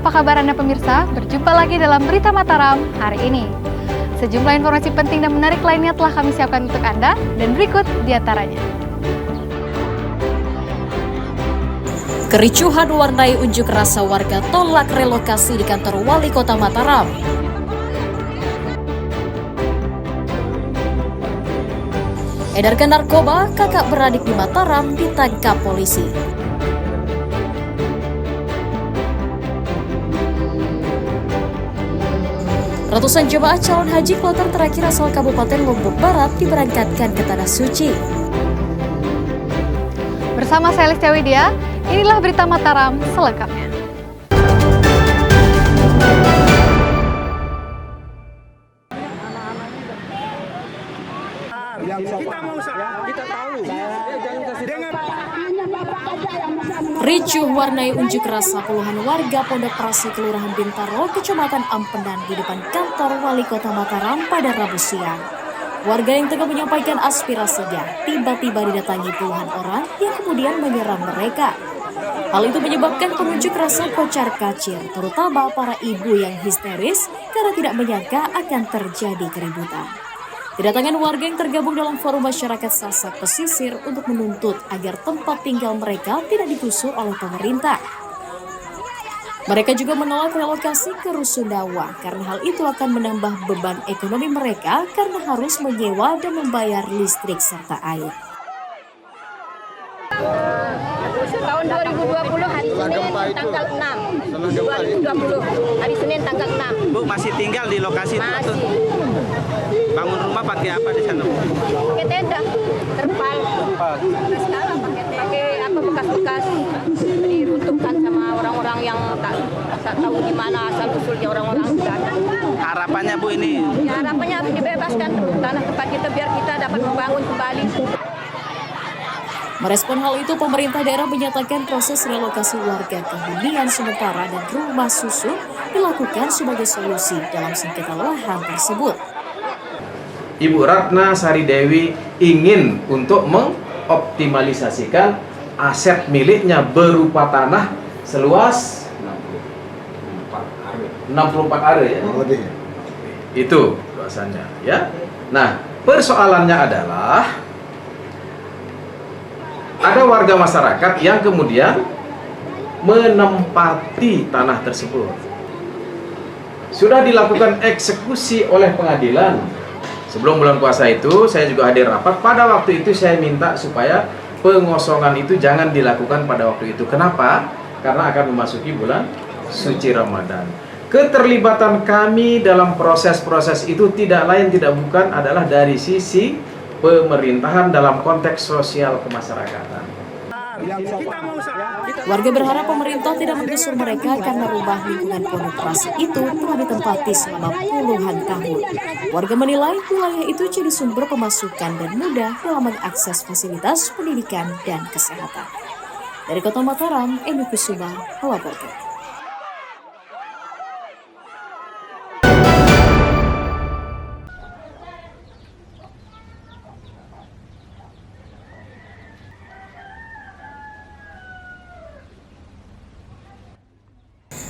apa kabar Anda pemirsa? Berjumpa lagi dalam Berita Mataram hari ini. Sejumlah informasi penting dan menarik lainnya telah kami siapkan untuk Anda, dan berikut diantaranya. Kericuhan warnai unjuk rasa warga tolak relokasi di kantor Wali Kota Mataram. Edarkan narkoba, kakak beradik di Mataram ditangkap polisi. Ratusan jemaah calon haji kloter terakhir asal Kabupaten Lombok Barat diberangkatkan ke Tanah Suci. Bersama saya Listia Widya, inilah Berita Mataram selengkapnya. Ricuh warnai unjuk rasa puluhan warga Pondok Prasi Kelurahan Bintaro, Kecamatan Ampenan di depan kantor Wali Kota Mataram pada Rabu siang. Warga yang tengah menyampaikan aspirasinya tiba-tiba didatangi puluhan orang yang kemudian menyerang mereka. Hal itu menyebabkan pengunjuk rasa kocar-kacir, terutama para ibu yang histeris karena tidak menyangka akan terjadi keributan. Kedatangan warga yang tergabung dalam Forum Masyarakat Sasak Pesisir untuk menuntut agar tempat tinggal mereka tidak digusur oleh pemerintah. Mereka juga menolak relokasi ke Rusunawa karena hal itu akan menambah beban ekonomi mereka karena harus menyewa dan membayar listrik serta air. Tahun 2020 hari Senin tanggal 6. 2020 hari Senin tanggal 6. Bu masih tinggal di lokasi itu? Masih. Bangun rumah pakai apa di sana? Pakai tenda, terpal. Pakai apa bekas-bekas diruntuhkan sama orang-orang yang tak tahu di mana asal usulnya orang-orang sana. Harapannya Bu ini? Ya, harapannya dibebaskan tanah tempat kita biar kita dapat membangun kembali. Merespon hal itu, pemerintah daerah menyatakan proses relokasi warga ke hunian sementara dan rumah susun dilakukan sebagai solusi dalam sengketa lahan tersebut. Ibu Ratna Sari Dewi ingin untuk mengoptimalisasikan aset miliknya berupa tanah seluas 64 are ya. Itu luasannya ya. Nah, persoalannya adalah ada warga masyarakat yang kemudian menempati tanah tersebut. Sudah dilakukan eksekusi oleh pengadilan. Sebelum bulan puasa itu, saya juga hadir rapat. Pada waktu itu saya minta supaya pengosongan itu jangan dilakukan pada waktu itu. Kenapa? Karena akan memasuki bulan suci Ramadan. Keterlibatan kami dalam proses-proses itu tidak lain tidak bukan adalah dari sisi pemerintahan dalam konteks sosial kemasyarakatan. Warga berharap pemerintah tidak menggusur mereka karena rumah lingkungan Pondok Prasi itu telah ditempati selama puluhan tahun. Warga menilai wilayah itu jadi sumber pemasukan dan mudah dalam mengakses fasilitas pendidikan dan kesehatan. Dari Kota Mataram, Eni Kusuma melaporkan.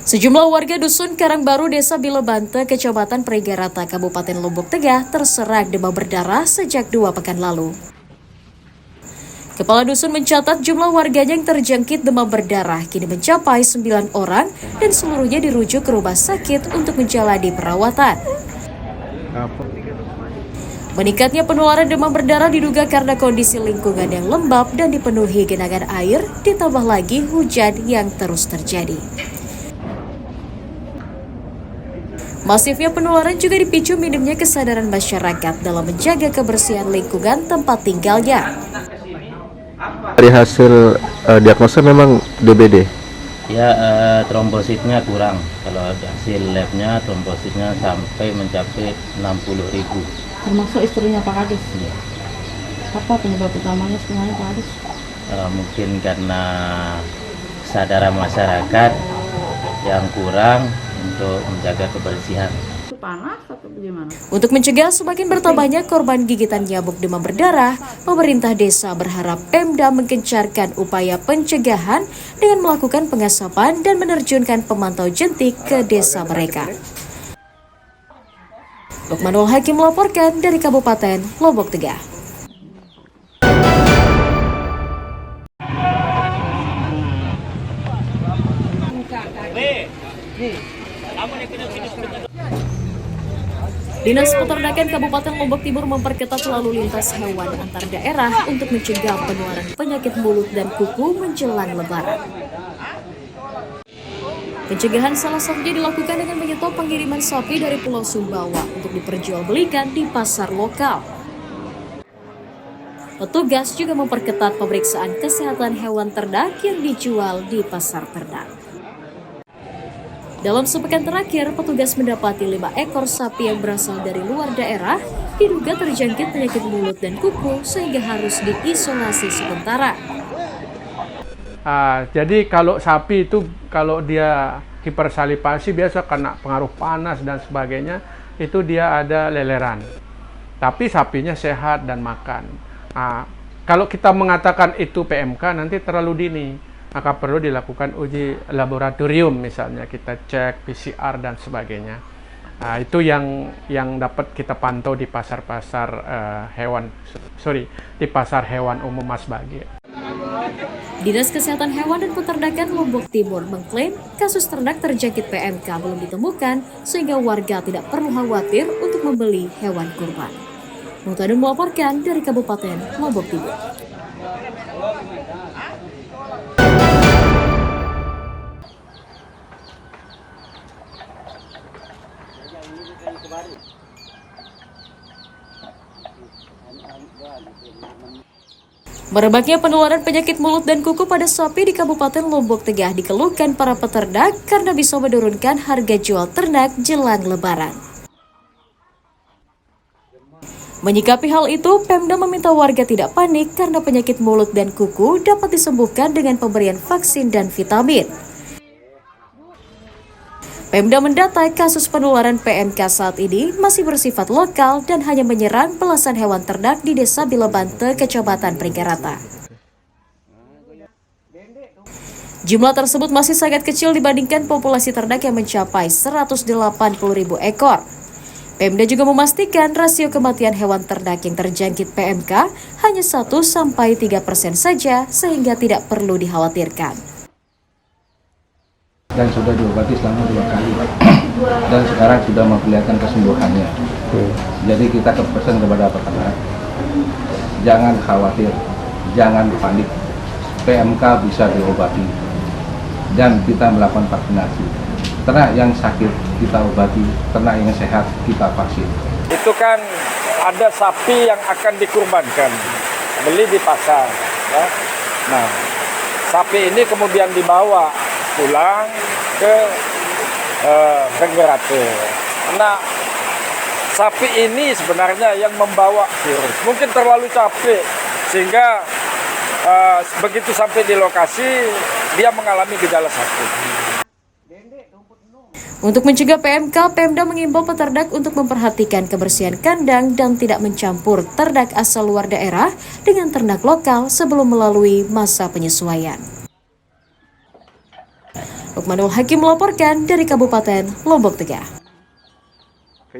Sejumlah warga Dusun Karangbaru, Desa Bilebante, Kecamatan Pringgarata, Kabupaten Lombok Tengah terserang demam berdarah sejak 2 pekan lalu. Kepala Dusun mencatat jumlah warganya yang terjangkit demam berdarah kini mencapai 9 orang dan seluruhnya dirujuk ke rumah sakit untuk menjalani perawatan. Meningkatnya penularan demam berdarah diduga karena kondisi lingkungan yang lembab dan dipenuhi genangan air, ditambah lagi hujan yang terus terjadi. Masifnya penularan juga dipicu minimnya kesadaran masyarakat dalam menjaga kebersihan lingkungan tempat tinggalnya. Dari hasil diagnosa memang DBD? Ya, trombositnya kurang. Kalau hasil labnya trombositnya sampai mencapai 60.000. Termasuk istrinya Pak Kadis? Ya. Apa penyebab utamanya sebenarnya Pak Kadis? Mungkin karena kesadaran masyarakat yang kurang untuk menjaga kebersihan. panas atau bagaimana? Untuk mencegah semakin bertambahnya korban gigitan nyamuk demam berdarah, pemerintah desa berharap Pemda mengencarkan upaya pencegahan dengan melakukan pengasapan dan menerjunkan pemantau jentik ke desa mereka. Lukmanul Hakim melaporkan dari Kabupaten Lombok Tengah. Dinas Peternakan Kabupaten Lombok Timur memperketat lalu lintas hewan antar daerah untuk mencegah penularan penyakit mulut dan kuku menjelang Lebaran. Pencegahan salah satunya dilakukan dengan menyetop pengiriman sapi dari Pulau Sumbawa untuk diperjualbelikan di pasar lokal. Petugas juga memperketat pemeriksaan kesehatan hewan ternak yang dijual di pasar ternak. Dalam sepekan terakhir, petugas mendapati 5 ekor sapi yang berasal dari luar daerah diduga terjangkit penyakit mulut dan kuku sehingga harus diisolasi sementara. Jadi kalau sapi itu kalau dia hipersalivasi biasa kena pengaruh panas dan sebagainya, itu dia ada leleran. Tapi sapinya sehat dan makan. Kalau kita mengatakan itu PMK nanti terlalu dini. Maka perlu dilakukan uji laboratorium, misalnya kita cek PCR dan sebagainya. Itu yang dapat kita pantau di pasar-pasar di pasar hewan umum Mas Bagi. Dinas Kesehatan Hewan dan Peternakan Lombok Timur mengklaim kasus ternak terjangkit PMK belum ditemukan sehingga warga tidak perlu khawatir untuk membeli hewan kurban. Mutadun melaporkan dari Kabupaten Lombok Timur. Merebaknya penularan penyakit mulut dan kuku pada sapi di Kabupaten Lombok Tengah dikeluhkan para peternak karena bisa menurunkan harga jual ternak jelang Lebaran. Menyikapi hal itu, Pemda meminta warga tidak panik karena penyakit mulut dan kuku dapat disembuhkan dengan pemberian vaksin dan vitamin. Pemda mendata kasus penularan PMK saat ini masih bersifat lokal dan hanya menyerang belasan hewan ternak di Desa Bilebante, Kecamatan Peringkarata. Jumlah tersebut masih sangat kecil dibandingkan populasi ternak yang mencapai 180.000 ekor. Pemda juga memastikan rasio kematian hewan ternak yang terjangkit PMK hanya 1-3% saja sehingga tidak perlu dikhawatirkan. Dan sudah diobati selama 2 kali, Pak. Dan sekarang sudah memperlihatkan kesembuhannya. Jadi kita pesan kepada peternak, jangan khawatir, jangan panik. PMK bisa diobati dan kita melakukan vaksinasi. Ternak yang sakit kita obati, ternak yang sehat kita vaksin. Itu kan ada sapi yang akan dikurbankan, beli di pasar. Ya. Nah, sapi ini kemudian dibawa pulang ke Peringkarata. Nah, sapi ini sebenarnya yang membawa virus. Mungkin terlalu capek sehingga begitu sampai di lokasi dia mengalami gejala sakit. Untuk mencegah PMK, Pemda mengimbau peternak untuk memperhatikan kebersihan kandang dan tidak mencampur ternak asal luar daerah dengan ternak lokal sebelum melalui masa penyesuaian. Lukmanul Hakim melaporkan dari Kabupaten Lombok Tengah.